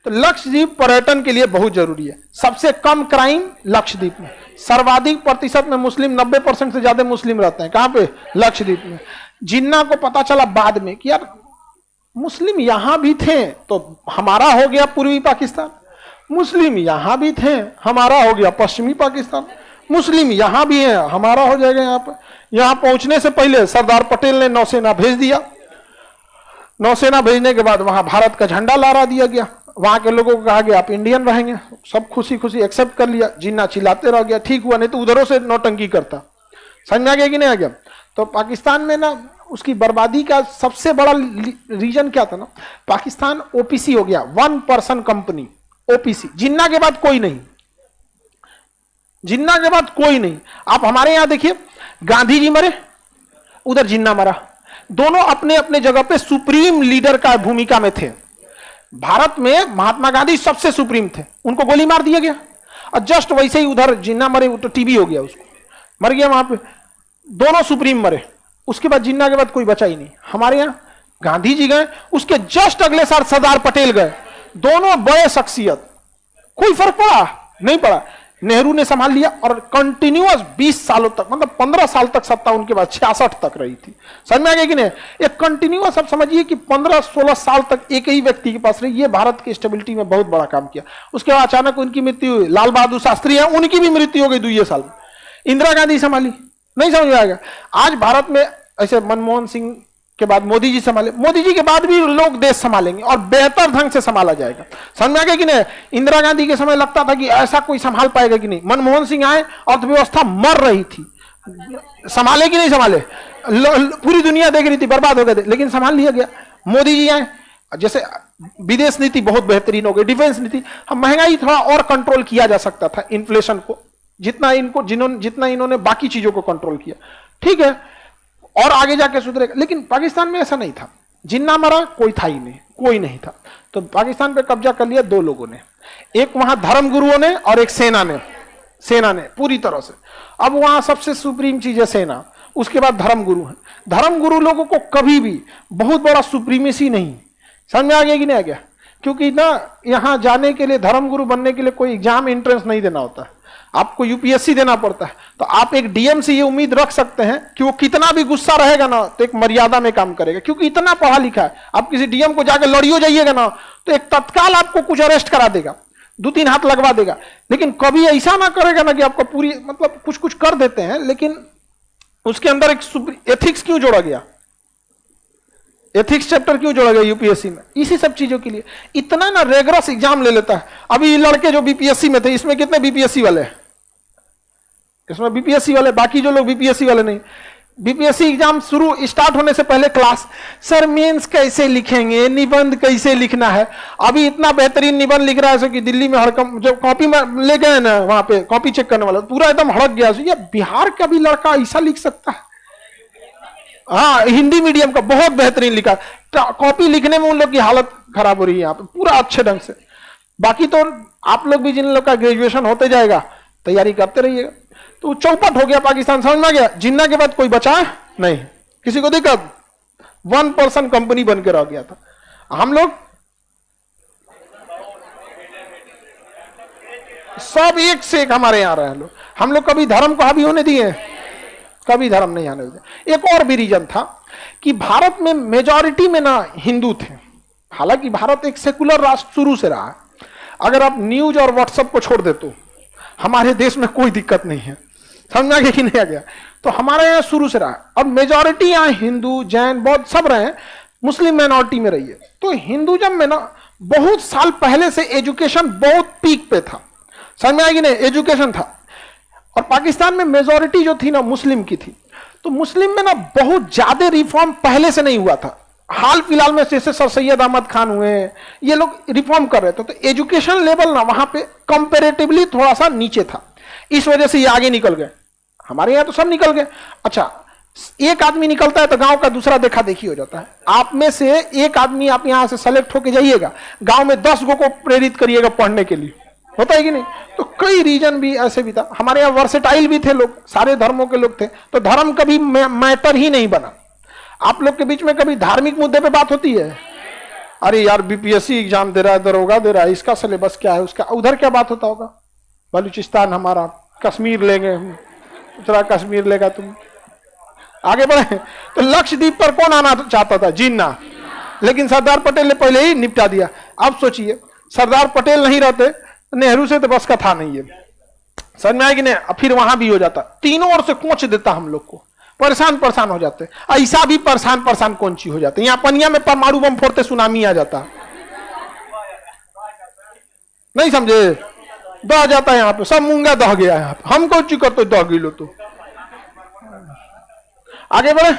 तो लक्षद्वीप पर्यटन के लिए बहुत जरूरी है। सबसे कम क्राइम लक्षद्वीप में, सर्वाधिक प्रतिशत में मुस्लिम, 90% से ज्यादा मुस्लिम रहते हैं। कहां पे? लक्षद्वीप में। जिन्ना को पता चला बाद में कि यार मुस्लिम यहां भी थे तो हमारा हो गया पूर्वी पाकिस्तान, मुस्लिम यहां भी थे हमारा हो गया पश्चिमी पाकिस्तान, मुस्लिम यहां भी है हमारा हो जाएगा यहां पर। यहां पहुंचने से पहले सरदार पटेल ने नौसेना भेज दिया। नौसेना भेजने के बाद वहां भारत का झंडा लहरा दिया गया। वहां के लोगों को कहा गया आप इंडियन रहेंगे, सब खुशी खुशी एक्सेप्ट कर लिया। जिन्ना चिल्लाते रह गया, ठीक हुआ, नहीं तो उधरों से नौटंकी करता। समझ में आ गया कि नहीं आ गया? तो पाकिस्तान में ना उसकी बर्बादी का सबसे बड़ा रीजन क्या था ना, पाकिस्तान ओपीसी हो गया, 1 पर्सन कंपनी, ओपीसी। जिन्ना के बाद कोई नहीं, जिन्ना के बाद कोई नहीं। आप हमारे यहां देखिए, गांधी जी मरे, उधर जिन्ना मरा, दोनों अपने अपने जगह पे सुप्रीम लीडर का भूमिका में थे। भारत में महात्मा गांधी सबसे सुप्रीम थे, उनको गोली मार दिया गया। और जस्ट वैसे ही उधर जिन्ना मरे, तो टीबी हो गया, उसको मर गया वहां पे, दोनों सुप्रीम मरे। उसके बाद जिन्ना के बाद कोई बचा ही नहीं। हमारे यहां गांधी जी गए, उसके जस्ट अगले साल सरदार पटेल गए, दोनों बड़े शख्सियत, कोई फर्क पड़ा नहीं पड़ा। नेहरू ने संभाल लिया और कंटिन्यूअस 20 सालों तक, मतलब 15 साल तक सत्ता उनके बाद 66 तक रही थी। समझ में आ गया कि नहीं? एक कंटिन्यूअस, आप समझिए कि 15-16 साल तक एक ही व्यक्ति के पास रही। ये भारत की स्टेबिलिटी में बहुत बड़ा काम किया। उसके बाद अचानक उनकी मृत्यु हुई। लाल बहादुर शास्त्री हैं, उनकी भी मृत्यु हो गई 2 साल में। इंदिरा गांधी संभाली, नहीं समझ में आएगा। आज भारत में ऐसे मनमोहन सिंह के बाद मोदी जी संभाले, मोदी जी के बाद भी लोग देश संभालेंगे और बेहतर ढंग से संभाला जाएगा। समझ में आ गया कि नहीं? इंदिरा गांधी के समय लगता था कि ऐसा कोई संभाल पाएगा कि नहीं। मनमोहन सिंह आए, अर्थव्यवस्था मर रही थी, संभाले कि नहीं संभाले? पूरी दुनिया देख रही थी, बर्बाद हो गए थे, लेकिन संभाल लिया गया। मोदी जी आए, जैसे विदेश नीति बहुत बेहतरीन हो गई, डिफेंस नीति, हम महंगाई थोड़ा और कंट्रोल किया जा सकता था, इन्फ्लेशन को जितना इन्होंने बाकी चीजों को कंट्रोल किया, ठीक है, और आगे जाके सुधरेगा। लेकिन पाकिस्तान में ऐसा नहीं था। जिन्ना मरा, कोई था ही नहीं, कोई नहीं था। तो पाकिस्तान पे कब्जा कर लिया 2 लोगों ने, एक वहां धर्मगुरुओं ने और एक सेना ने पूरी तरह से। अब वहां सबसे सुप्रीम चीज है सेना, उसके बाद धर्मगुरु है। धर्मगुरु लोगों को कभी भी बहुत बड़ा सुप्रीमेसी नहीं, समझ में आ गया कि नहीं आ गया? क्योंकि ना यहां जाने के लिए, धर्मगुरु बनने के लिए कोई एग्जाम एंट्रेंस नहीं देना होता है, आपको यूपीएससी देना पड़ता है। तो आप एक डीएम से ये उम्मीद रख सकते हैं कि वो कितना भी गुस्सा रहेगा ना तो एक मर्यादा में काम करेगा, क्योंकि इतना पढ़ा लिखा है। आप किसी डीएम को जाकर लड़ियो जाइएगा ना तो एक तत्काल आपको कुछ अरेस्ट करा देगा, 2-3 हाथ लगवा देगा। लेकिन कभी ऐसा ना करेगा ना कि आपको पूरी, मतलब कुछ कर देते हैं, लेकिन उसके अंदर एक एथिक्स क्यों जोड़ा गया, एथिक्स चैप्टर क्यों जोड़ा गया यूपीएससी में? इसी सब चीजों के लिए इतना ना रेगरस एग्जाम ले लेता है। अभी लड़के जो बीपीएससी में थे, इसमें कितने बीपीएससी वाले हैं? इसमें बीपीएससी वाले, बाकी जो लोग बीपीएससी वाले नहीं। बीपीएससी एग्जाम स्टार्ट होने से पहले क्लास, सर मेंस कैसे लिखेंगे, निबंध कैसे लिखना है। अभी इतना बेहतरीन निबंध लिख रहा है कि दिल्ली में जो कॉपी में ले गए ना, वहां पे कॉपी चेक करने वाला पूरा एकदम हड़क गया। ये बिहार का भी लड़का ऐसा लिख सकता है? हाँ, हिंदी मीडियम का बहुत बेहतरीन लिखा, कॉपी लिखने में उन लोग की हालत खराब हो रही है यहाँ पे पूरा अच्छे ढंग से। बाकी तो आप लोग भी, जिन लोग का ग्रेजुएशन होते जाएगा, तैयारी करते रहिएगा। तो चौपट हो गया पाकिस्तान, समझ में आ गया? जिन्ना के बाद कोई बचा नहीं, किसी को दिक्कत, 1 पर्सन कंपनी बन के रह गया था। हम लोग सब एक से एक हमारे यहां रहे लोग। हम लोग कभी धर्म को हावी होने दिए? कभी धर्म नहीं आने दिए। एक और भी रीजन था कि भारत में मेजॉरिटी में ना हिंदू थे। हालांकि भारत एक सेकुलर राष्ट्र शुरू से रहा है। अगर आप न्यूज और व्हाट्सएप को छोड़ दे तो हमारे देश में कोई दिक्कत नहीं है, समझ आ गया कि नहीं आ गया? तो हमारे यहाँ शुरू से रहा है। अब मेजॉरिटी यहाँ हिंदू, जैन, बौद्ध सब रहे हैं, मुस्लिम माइनॉरिटी में रही है। तो हिंदुज्म में ना बहुत साल पहले से एजुकेशन बहुत पीक पे था, समझ में आएगी नहीं? एजुकेशन था। और पाकिस्तान में मेजॉरिटी जो थी ना मुस्लिम की थी। तो मुस्लिम में ना बहुत ज्यादा रिफॉर्म पहले से नहीं हुआ था। हाल फिलहाल में जैसे सर सैयद अहमद खान हुए, ये लोग रिफॉर्म कर रहे थे। तो एजुकेशन लेवल ना वहां पे कंपैरेटिवली थोड़ा सा नीचे था, इस वजह से ये आगे निकल गए। हमारे यहाँ तो सब निकल गए। अच्छा, एक आदमी निकलता है तो गांव का दूसरा देखा देखी हो जाता है। आप में से एक आदमी, आप यहां से सेलेक्ट होके जाइएगा, गांव में 10 गो को प्रेरित करिएगा पढ़ने के लिए, होता है कि नहीं? तो कई रीजन भी ऐसे भी था। हमारे यहाँ वर्सेटाइल भी थे लोग, सारे धर्मों के लोग थे। तो धर्म कभी मैटर ही नहीं बना। आप लोग के बीच में कभी धार्मिक मुद्दे पे बात होती है? अरे यार बीपीएससी एग्जाम दे रहा है, दरोगा दे रहा है, इसका सिलेबस क्या है, उसका उधर क्या बात होता होगा। बलूचिस्तान हमारा, कश्मीर लेंगे हम, दूसरा कश्मीर लेगा तुम। आगे बढ़े तो लक्षद्वीप पर कौन आना चाहता था? जिन्ना। लेकिन सरदार पटेल ने पहले ही निपटा दिया। अब सोचिए सरदार पटेल नहीं रहते, नेहरू से तो बस का था नहीं है, समझ में आएगी नहीं। फिर वहां भी हो जाता, तीनों ओर से कोच देता हम लोग को, परेशान हो जाते। ऐसा भी परेशान कौन चीज हो जाते। यहाँ पनिया में परमाणु बम फोड़ते सुनामी आ जाता, नहीं समझे, दह जाता है यहाँ पे, सब मूंगा दह गया यहाँ पे, हम कौन चीज करते दह गिलो तो। आगे बढ़े।